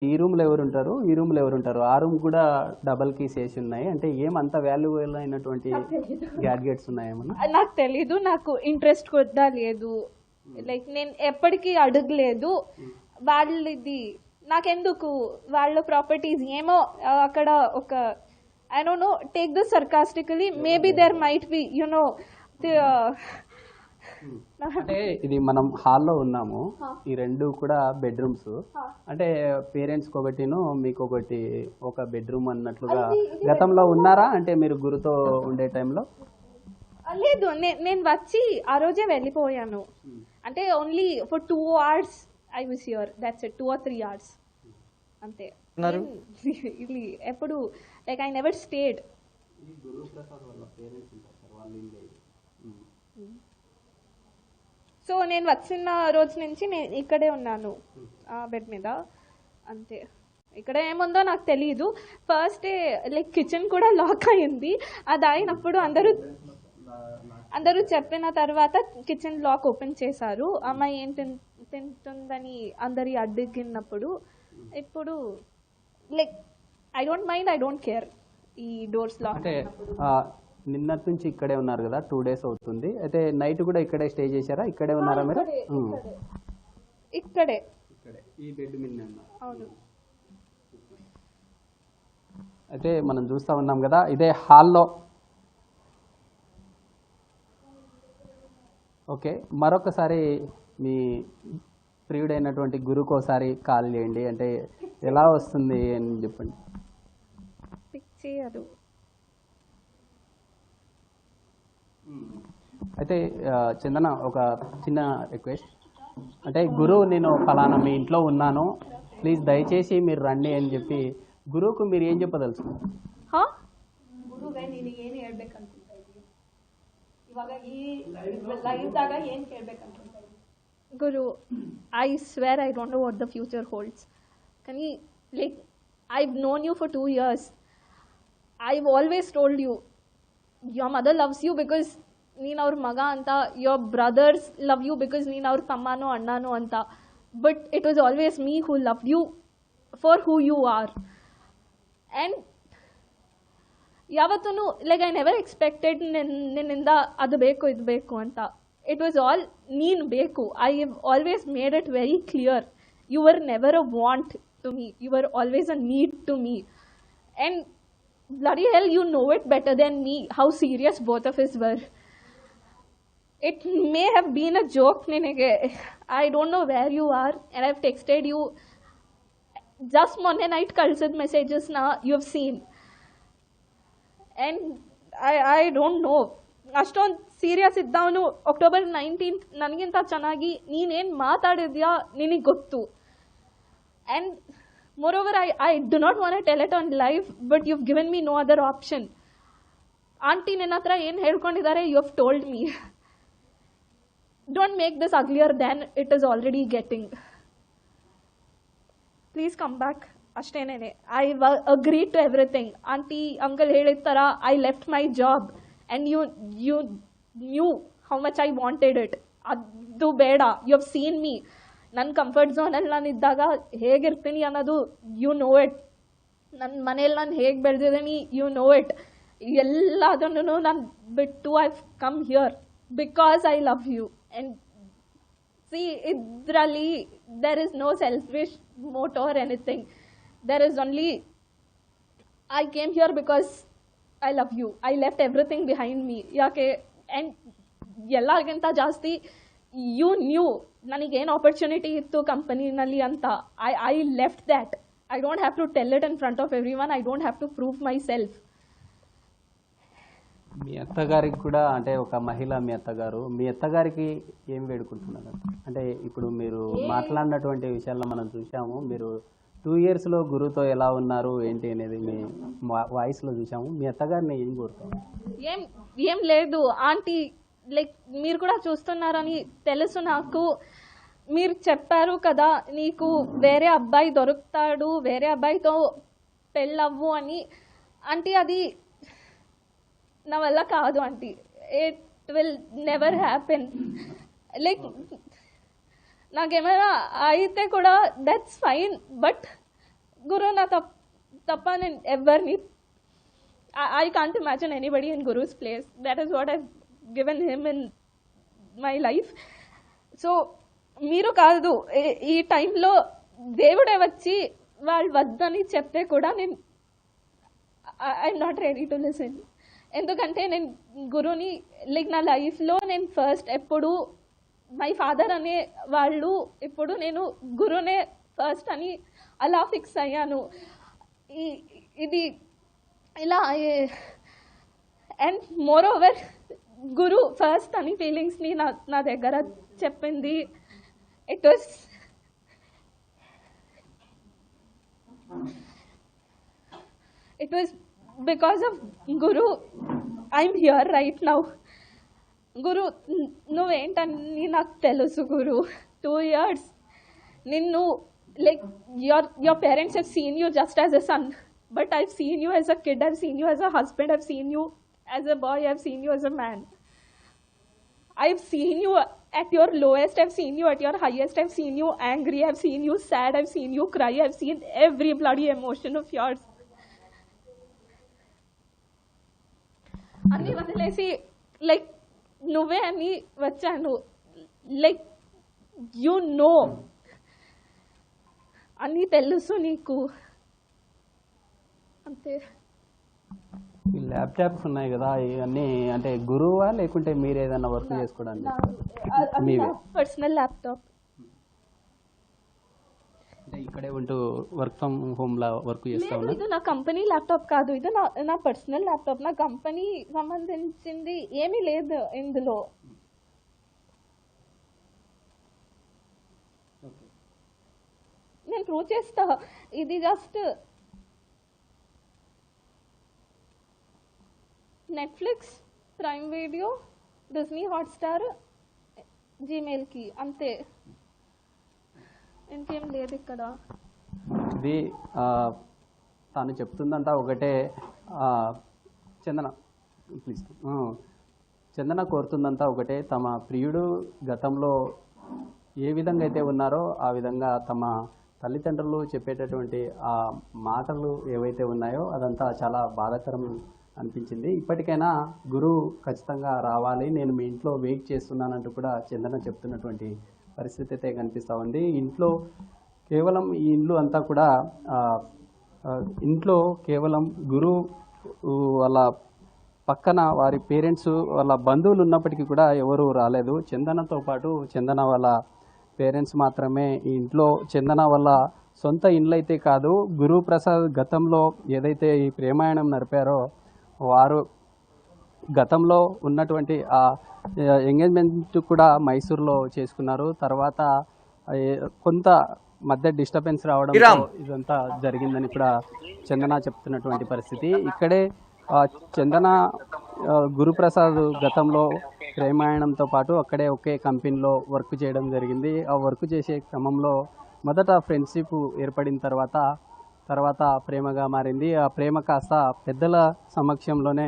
ఈ రూమ్లో ఎవరుంటారు, ఈ రూమ్లో ఎవరుంటారు, ఆ రూమ్ కూడా డబల్ కీస్ వేసి ఉన్నాయి. అంటే ఏమంత వాల్యుబుల్ అయినటువంటి గ్యాడ్గెట్స్ ఉన్నాయేమన్నా? నాకు తెలీదు, నాకు ఇంట్రెస్ట్ కొద్దా లేదు. లైక్ నేను ఎప్పటికీ అడగలేదు వాళ్ళది. నాకెందుకు వాళ్ళ ప్రాపర్టీస్ ఏమో అక్కడ ఒక I don't know, take this sarcastically, maybe there might be you know. అంటే ఇది మనం హాల్లో ఉన్నాము, ఈ రెండు కూడా బెడ్రూమ్స్. అంటే పేరెంట్స్కి ఒకటిను మీకు ఒకటి ఒక బెడ్రూమ్ అన్నట్లుగా గతంలో ఉన్నారా? అంటే మీరు గురుతో ఉండే టైంలో? లేదు, నేను వచ్చి ఆ రోజే వెళ్ళిపోయాను. అంటే only for 2 hours I was here, that's it. 2 or 3 hours అంతే. ఇది ఎప్పుడు like I never stayed. So నేను వచ్చిన రోజు నుంచి నేను ఇక్కడే ఉన్నాను బెడ్ మీద అంతే. ఇక్కడ ఏముందో నాకు తెలియదు. ఫస్ట్ డే లైక్ కిచెన్ కూడా లాక్ అయింది. అది అయినప్పుడు అందరూ చెప్పిన తర్వాత కిచెన్ లాక్ ఓపెన్ చేశారు. అమ్మాయి ఏం తింటుందని అందరి అడిగినప్పుడు ఇప్పుడు like I don't mind, I don't care ఈ డోర్స్ లాక్. అంటే నిన్నటి నుంచి ఇక్కడే ఉన్నారు కదా, 2 days అవుతుంది. అయితే నైట్ కూడా ఇక్కడే స్టే చేశారా? ఇక్కడే ఉన్నారా మీరు? ఇక్కడే ఈ బెడ్ మీద. అవును. అయితే మనం చూస్తూ ఉన్నాం కదా, ఇదే హాల్లో. ఓకే, మరొకసారి మీ ప్రియుడైనటువంటి గురుకు ఒకసారి కాల్ చేయండి. అంటే ఎలా వస్తుంది అని చెప్పండి. పిక్ చేయదు. అయితే చందన, ఒక చిన్న రిక్వెస్ట్. అంటే గురువు నేను ఫలానా మీ ఇంట్లో ఉన్నాను, ప్లీజ్ దయచేసి మీరు రండి అని చెప్పి గురువుకు మీరు ఏం చెప్పదలుచుకున్నారు? ಗುರುವೇ ನೀನು ಏನು ಹೇಳ್ಬೇಕಂತ ಇದ್ದೀವಿ ಇವಾಗ ಈ ಲೈಫ್ದಾಗ ಏನು ಕೇಳಬೇಕಂತ ಇದ್ದೀವಿ? ಗುರು, I swear I don't know what the future holds. కానీ like I've known you for 2 years. I've always told you your mother loves you because ನೀನು ಅವ್ರ ಮಗ ಅಂತ, your brothers love you because ನೀನು ಅವ್ರ ತಮ್ಮನೋ ಅಣ್ಣನೋ ಅಂತ. But it was always me who love you for who you are. And ಯಾವತ್ತೂ ಲೈಕ್ ಐ ನೆವರ್ ಎಕ್ಸ್ಪೆಕ್ಟೆಡ್ ನಿನ್ನಿಂದ ಅದು ಬೇಕು ಇದು ಬೇಕು ಅಂತ. ಇಟ್ ವಾಸ್ ಆಲ್ ನೀನು ಬೇಕು. I have always made it very clear. You were never a want to me, you were always a need to me. And bloody hell, you know it better than me how serious both of us were. It may have been a joke, Ninige. I don't know where you are, and I've texted you. Just Monday night kalsid messages na you have seen. And I don't know. ಅಷ್ಟೊಂದು serious ಇದ್ದವನು October 19th ನನಗಿಂತ ಚೆನ್ನಾಗಿ ನೀನೇನು ಮಾತಾಡಿದ್ಯಾ ನಿನಗೆ ಗೊತ್ತು. And moreover, I do not want to tell it on live, but you've given me no other option. Auntie ನನ್ನ ಹತ್ರ ಏನು ಹೇಳ್ಕೊಂಡಿದ್ದಾರೆ, you have told me. Don't make this uglier than it is already getting. Please come back. ಅಷ್ಟೇನೇನೆ. I agreed to everything. Auntie, uncle ಹೇಳಿದ ಥರ I left my job and you knew how much I wanted it. ಅದು ಬೇಡ. You have seen me. ನನ್ನ comfort ಝೋನಲ್ಲಿ ನಾನು ಇದ್ದಾಗ ಹೇಗಿರ್ತೀನಿ ಅನ್ನೋದು you know it. ನನ್ನ ಮನೇಲಿ ನಾನು ಹೇಗೆ ಬೆಳೆದಿದ್ದೀನಿ ಯು ನೋ ಇಟ್. ಎಲ್ಲದನ್ನು ನಾನು ಬಿಟ್ಟು I come here because I love you. And see, ಇದರಲ್ಲಿ there is no selfish motto or anything. There is only I came here because I love you. I left everything behind me. ಯಾಕೆ? And ಎಲ್ಲರಿಗಿಂತ ಜಾಸ್ತಿ you knew ನನಗೇನು opportunity ಇತ್ತು ಕಂಪನಿನಲ್ಲಿ ಅಂತ. I left that. I don't have to tell it in front of everyone. I don't have to prove myself. మీ అత్తగారికి కూడా, అంటే ఒక మహిళ మీ అత్తగారు, మీ అత్తగారికి ఏం వేడుకుంటున్నారు? అంటే ఇప్పుడు మీరు మాట్లాడినటువంటి విషయాల్లో మనం చూసాము, మీరు 2 yearsలో గురువుతో ఎలా ఉన్నారు ఏంటి అనేది మీ వాయిస్లో చూసాము. మీ అత్తగారిని ఏం కోరుతాము? ఏం లేదు ఆంటీ, లైక్ మీరు కూడా చూస్తున్నారని తెలుసు నాకు. మీరు చెప్పారు కదా నీకు వేరే అబ్బాయి దొరుకుతాడు, వేరే అబ్బాయితో పెళ్ళవ్వు అని. ఆంటీ, అది నా వల్ల కాదు aunty. It will never happen. Like నాకేమైనా అయితే కూడా దట్స్ ఫైన్, బట్ గురు నా తప్ప నేను ఎవరిని I can't imagine anybody in Guru's place. That is what I've given him in my life. So మీరు కాదు ఈ టైంలో దేవుడే వచ్చి వాళ్ళు వద్దని చెప్తే కూడా నేను I'm not ready to listen. ఎందుకంటే నేను గురుని లైక్ నా లైఫ్లో నేను ఫస్ట్ ఎప్పుడు మై ఫాదర్ అనే వాళ్ళు ఇప్పుడు నేను గురునే ఫస్ట్ అని అలా ఫిక్స్ అయ్యాను. ఇది ఇలా అండ్ మోర్ ఓవర్ గురు ఫస్ట్ అని ఫీలింగ్స్ని నా దగ్గర చెప్పింది. ఇట్ వాజ్ బికాస్ ఆఫ్ గురు ఐఎమ్ హియర్ రైట్ నౌ. గురు నువ్వేంటని నాకు తెలుసు గురు. 2 years నిన్ను like your parents have seen you just as a son, but I've seen you as a kid, I've seen you as a husband, I've seen you as a boy, I've seen you as a man. I've seen you at your lowest, I've seen you at your highest, I've seen you angry, I've seen you sad, I've seen you cry, I've seen every bloody emotion of yours. అన్నీ వదిలేసి like నువ్వే అని వచ్చాను. Like you know అన్నీ తెలుసు నీకు అంతే. ఈ ల్యాప్టాప్స్ ఉన్నాయి కదా ఇవన్నీ అంటే గురువా లేకుంటే మీరు ఏదైనా వర్క్ చేసుకోవడానికి మీవే? Personal laptop. అంటే ఇక్కడే ఉంటూ వర్క్ ఫ్రమ్ హోమ్ లా వర్క్ చేస్తా ఉన్నా? ఇది నా కంపెనీ ల్యాప్టాప్ కాదు, ఇది నా పర్సనల్ ల్యాప్టాప్. నా కంపెనీ సంబంధించింది ఏమీ లేదు ఇందులో. నేను ప్రూవ్ చేస్తా. ఇది just Netflix, Prime Video, Disney Hotstar, జీమెయిల్కి అంతే, ఇంకేం లేదు ఇక్కడ. ఇది తాను చెప్తుందంట ఒకటే. చందన ప్లీజ్. చందన కోరుతుందంతా ఒకటే, తమ ప్రియుడు గతంలో ఏ విధంగా అయితే ఉన్నారో ఆ విధంగా తమ తల్లిదండ్రులు చెప్పేటటువంటి ఆ మాటలు ఏవైతే ఉన్నాయో అదంతా చాలా బాధాకరం అనిపించింది. ఇప్పటికైనా గురువు ఖచ్చితంగా రావాలి, నేను మీ ఇంట్లో వెయిట్ చేస్తున్నానంటూ కూడా చందన చెప్తున్నటువంటి పరిస్థితి అయితే కనిపిస్తూ ఉంది. ఇంట్లో కేవలం ఈ ఇల్లు అంతా కూడా ఇంట్లో కేవలం గురువు వాళ్ళ పక్కన వారి పేరెంట్స్ వాళ్ళ బంధువులు ఉన్నప్పటికీ కూడా ఎవరు రాలేదు. చందనతో పాటు చందన వాళ్ళ పేరెంట్స్ మాత్రమే ఈ ఇంట్లో. చందన వాళ్ళ సొంత ఇండ్లు అయితే కాదు, గురుప్రసాద్ గతంలో ఏదైతే ఈ ప్రేమాయణం నడిపారో వారు గతంలో ఉన్నటువంటి ఆ ఎంగేజ్మెంట్ కూడా మైసూర్లో చేసుకున్నారు. తర్వాత కొంత మధ్య డిస్టర్బెన్స్ రావడంతో ఇదంతా జరిగిందని కూడా చందన చెప్తున్నటువంటి పరిస్థితి. ఇక్కడే చందన గురుప్రసాద్ గతంలో ప్రేమాయణంతో పాటు అక్కడే ఒకే కంపెనీలో వర్క్ చేయడం జరిగింది. ఆ వర్క్ చేసే క్రమంలో మొదట ఫ్రెండ్షిప్ ఏర్పడిన తర్వాత ప్రేమగా మారింది. ఆ ప్రేమ కాస్త పెద్దల సమక్షంలోనే